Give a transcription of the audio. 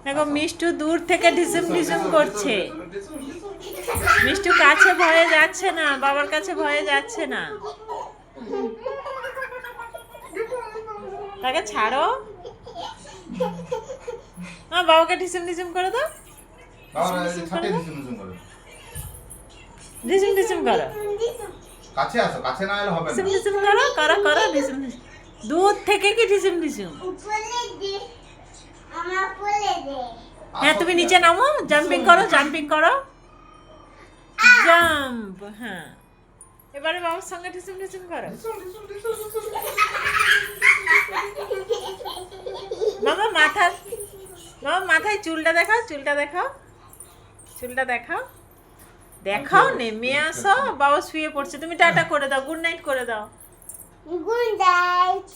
দেখো মিষ্টু দূর থেকে ঢিসুম ঢিসুম করছে। মিষ্টু কাছে ভয়ে যাচ্ছে না, বাবার কাছে ভয়ে যাচ্ছে না। তাকে ছাড়ো। হ্যাঁ, বাবাকে ঢিসুম ঢিসুম করে দাও। ঢিসুম ঢিসুম করো। কাছে আসো, কাছে না এলে হবে না। ঢিসুম ঢিসুম করো, করো করো ঢিসুম ঢিসুম। দূর থেকে কি ঢিসুম ঢিসুম? হ্যাঁ, তুমি নিচে নামো, জাম্পিং করো, জাম্পিং করো। জাম্প, হ্যাঁ। এবারে বাবার সঙ্গে ঢিসুম ঢিসুম করো। মামা মাথায় চুলটা দেখাও, চুলটা দেখাও, চুলটা দেখাও। দেখাও, নেমে আসো। বাবা শুয়ে পড়ছে, তুমি টাটা করে দাও, গুড নাইট করে দাও। Good night.